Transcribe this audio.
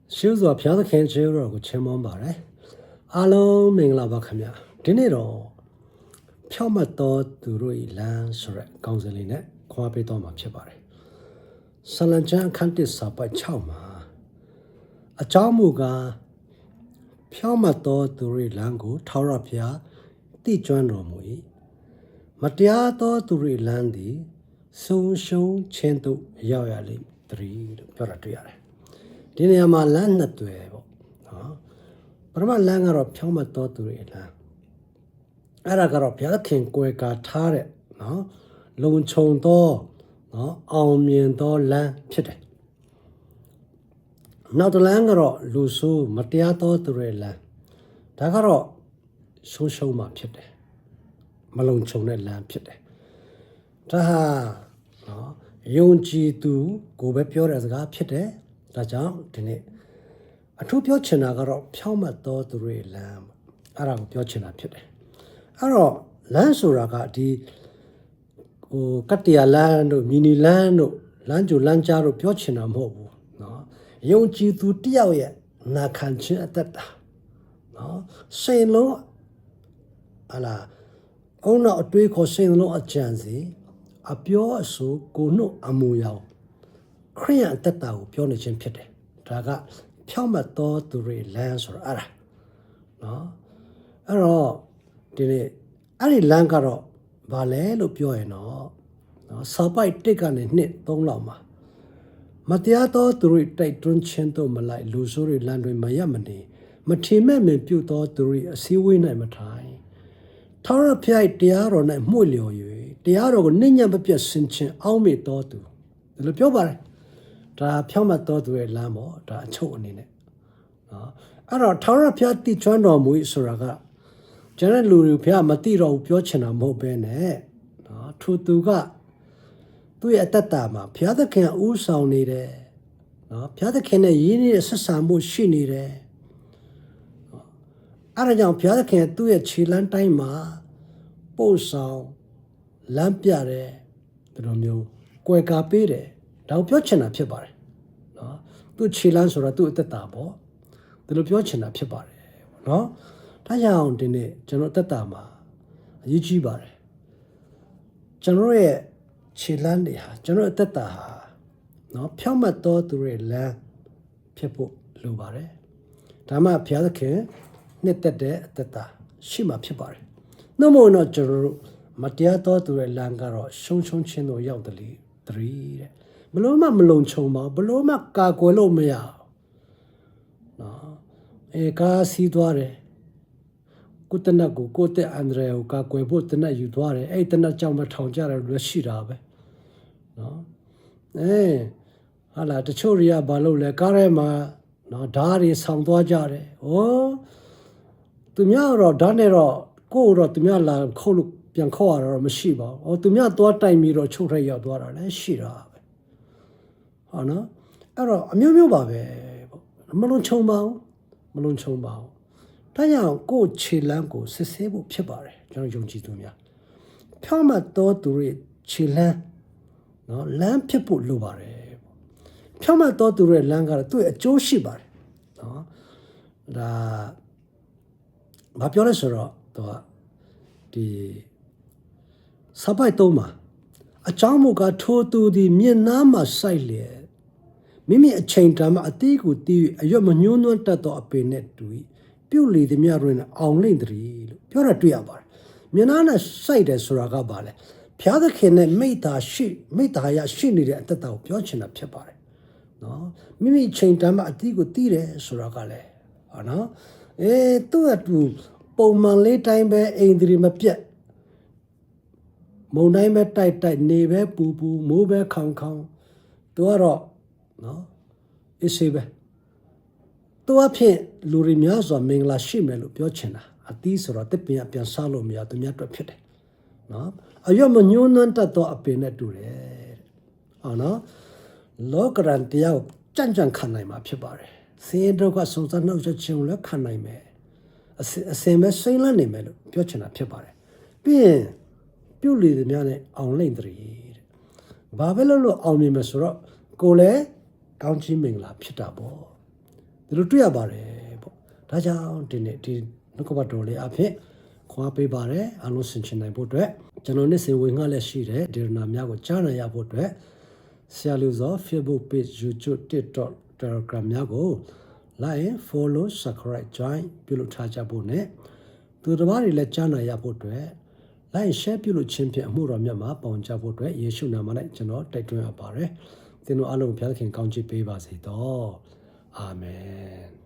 Shoes of Piazza Can Children with Chimon Alo Mingla Bacamia. Dinero Piamato Durui Lan Sore, Gonzaline, Quapitoma Chibare. Salanjan Cantis Sapa Chama. A Chamuga Piamato Duri Lango, Taurapia, Di John Romui. Matiato Duri Landi, Soon Show Chento Yayali, 3 Paratuare. ဒီနေရာမှာလမ်းနှစ်တွဲပေါ့နော်ပထမလမ်းကတော့ဖြောင်းမတော်သူတွေလမ်းအဲ့ဒါကတော့ဘုရားခင်ကိုယ်ကာထားတဲ့နော်လုံခြုံသောနော်အောင်မြင်သောလမ်းဖြစ်တယ်နောက်တစ်လမ်းကတော့လူဆိုးမတရားသောသူတွေလမ်းဒါကတော့ရှုံးမှဖြစ်တယ်မလုံခြုံတဲ့လမ်းဖြစ်တယ်ဒါဟာနော်ယုံကြည်သူကိုပဲပြောတဲ့စကားဖြစ်တယ်ဒါကြောင့်ဒီနေ့အထူးပြောချင်တာကတော့ဖြောင်းမတ်တော်သူတွေလမ်းအဲ့ဒါကိုပြောချင်တာဖြစ်တယ်အဲ့တော့လမ်းဆိုတာကဒီကတ္တရာလမ်းတို့မီနီလမ်းတို့လမ်းကြိုလမ်းကြားတို့ပြောချင်တာမဟုတ်ဘူးနော်ယုံကြည်သူတယောက်ရဲ့နာခံခြင်းအသက်တာနော်စိတ်လုံးဟာလားအုံနောက်အတွေးခေါ်စိတ်လုံးအကြံစီအပြောအဆိုကိုနှုတ်အမူအရာခရိယန်တက်တာကိုပြောနေခြင်းဖြစ်တယ်ဒါကဖြောင့်မတ်တော်သူတွေလမ်းဆိုတော့အဲ့ဒါနော်အဲ့တော့ဒီနေ့အဲ့ဒီလမ်းကတော့ဘာလဲလို့ပြောရင်တော့နော်စာပိုက်1ကနေ2 3လောက်မှာမတရားသောသူတွေတိုက်တွန်းခြင်းတို့မလိုက်လူဆိုးတွေလမ်းတွေမရမနေမထင်မဲ့မြင်ပြုသောသူတွေအစည်းအဝေး၌မထိုင်ထာဝရဘုရားတရားတော်၌မှု့လျော်၍တရားတော်ကိုနှိမ့်ညံ့မပြတ်ဆင်ခြင်းအောက်မေ့တော်သူဒီလိုပြောပါတယ်ဒါဖြောင့်မတ်တော်သူရဲ့လမ်းပေါ့ဒါအချုပ်အနေနဲ့နော်အဲ့တော့ထာဝရဘုရားတည်ကျွမ်းတော်မူဆိုတာကကျွန်တော်လူတွေဘုရားမသိတော့ဘူးပြောချင်တာမဟုတ်ဘဲနဲ့နော်ထိုသူကသူ့ရဲ့အတ္တတာမှာဘုရားသခင်ဥဆောင်နေတယ်နော်ဘုရားသခင်နဲ့ရင်းနှီးတဲ့ဆက်ဆံမှုရှိနေတယ်အဲ့ဒါကြောင့်ဘုရားသခင်သူ့ရဲ့ခြေလမ်းတိုင်းမှာပို့ဆောင်လမ်းပြတယ်ဒီလိုမျိုးကွယ်ကာပေးတယ်ဒါကိုပြောချင်တာဖြစ်ပါတယ်နော်သူ့ခြေလမ်းဆိုတာသူ့အသက်တာပေါ့ဒီလိုပြောချင်တာဖြစ်ပါတယ်နော်ဒါကြောင့်ဒီနေ့ကျွန်တော်အသက်တာမှာအရေးကြီးပါတယ်ကျွန်တော်ရဲ့ခြေလမ်းတွေဟာကျွန်တော်အသက်တာဟာနော်ဖြောင့်မတ်တော်သူရဲ့လမ်းဖြစ်ဖို့လိုပါတယ်ဒါမှဘုရားသခင်နှစ်သက်တဲ့အသက်တာရှိမှဖြစ်ပါတယ်နှုတ်မို့တော့ကျွန်တော်တို့မတရားတော်သူရဲ့လမ်းကတော့ရှုံချင်းတို့ရောက်တယ်လေ3တဲ့ဘလို့မှမလုံခြုံပါဘလို့မှကာကွယ်လို့မရနော်ကားစီးသွားတယ်ကိုတနတ်ကိုကိုတဲ့အန်ဒရယ်ကိုကာကွယ်ဖို့တနတ်ယူသွားတယ်အဲ့တနတ်ကြောင့်မထောင်ကြတယ်လို့ရှိတာပဲနော်ဟာလာတချို့တွေကဘာလုပ်လဲကားထဲမှာနော်ဓာတ်တွေဆောင်းသွားကြတယ်ဩသူများတော့ဓာတ်နဲ့တော့ကိုတော့သူများလာခုတ်လို့ပြန်ခေါ်ရတော့မရှိပါဘူးသူများသွားတိုင်ပြီးတော့ချုပ်ထက်ရောက်သွားတာလည်းရှိတာပဲဟောနော်အဲ့တော့အမျိုးမျိုးပါပဲပေါ့မလုံးချုံပါဘူးမလုံးချုံပါဘူးဒါကြောင့်ကိုယ်ခြေလမ်းကိုစစ်ဆေးဖို့ဖြစ်ပါတယ်ကျွန်တော်ယုံကြည်သူများဖြောင့်မတ်တော်သူရဲ့ခြေလမ်းနော်လမ်းဖြစ်ဖို့လိုပါတယ်ပေါ့ဖြောင့်မတ်တော်သူရဲ့လမ်းကတော့သူ့ရဲ့အကျိုးရှိပါတယ်နော်ဒါဘာပြောလဲဆိုတော့သူကဒီစပိုက်3မှာအကြောင်းမူကားထိုသူသည်မျက်နှာမှာစိုက်လျက်မိမိအချိန်တန်မှအတိကိုတီး၍အရွက်မညှိုးနွမ်းတတ်သောအပင်နဲ့တူ၏ပြုတ်လေသည်များတွင်အောင်လိမ့်တည်းလို့ပြောတာတွေ့ရပါတယ်မျက်နှာနဲ့စိုက်တယ်ဆိုတာကဘာလဲဘုရားသခင်နဲ့မိသားရရှိနေတဲ့အတ္တကိုပြောချင်တာဖြစ်ပါတယ်နော်မိမိအချိန်တန်မှအတိကိုတီးတယ်ဆိုတာကလည်းဟောနော်သူ့အတူပုံမှန်လေးတိုင်းပဲအိမ်ဒီမပြတ်မုံတိုင်းပဲတိုက်နေပဲပူမိုးပဲခေါင်သူကတော့နော်အရှိပဲသူအဖြစ်လူတွေများစွာမင်္ဂလာရှိမယ်လို့ပြောချင်တာအသီးဆိုတော့တစ်ပင်ပြန်စားလို့မရသူများအတွက်ဖြစ်တယ်နော်အရွက်မညှိုးနှမ်းတတ်သောအပင်နဲ့တူတယ်ဟောနော်လောကရန်တရားကိုကြံ့ခံနိုင်မှာဖြစ်ပါတယ်ဆင်းရဲဒုက္ခဆုံးစနှုတ်ချက်ခြင်းကိုလည်းခံနိုင်မယ်အစင်ပဲစိမ့်လန်းနေမယ်လို့ပြောချင်တာဖြစ်ပါတယ်ပြီးရင်ပြုတ်လေသည်များနဲ့အောင်လိမ့်တည်းတဲ့ဘာပဲလို့အောင်မြင်မယ်ဆိုတော့ကိုယ်လည်းကောင်းချီးမင်္ဂလာဖြစ်တာပေါ့ ဒီလိုတွေ့ရပါတယ်ပေါ့ဒါကြောင့်ဒီနေ့ဒီနှုတ်ကပတ်တော်လေးအဖြစ်ခွာပေးပါတယ်အလုံးစင်ချင်နိုင်ဖို့အတွက်ကျွန်တော်နေ့စဉ်ဝင်ငှက်လက်ရှိတဲ့ဒေရနာများကိုကြားနိုင်ရဖို့အတွက်ဆရာလူစော Facebook page YouTube TikTok Telegram များကို like follow subscribe join ပြုလုပ်ထားကြဖို့နဲ့သူတစ်ပါးတွေလည်းကြားနိုင်ရဖို့အတွက် like share ပြုလုပ်ခြင်းဖြင့်အမှုတော်မြတ်မှာပေါင်ကြဖို့အတွက်ယေရှုနာမ၌ကျွန်တော်တိုက်တွန်းအပ်ပါတယ်သင်တို့အားလုံးဘုရားသခင်ကောင်းချီးပေးပါစေတော့အာမင်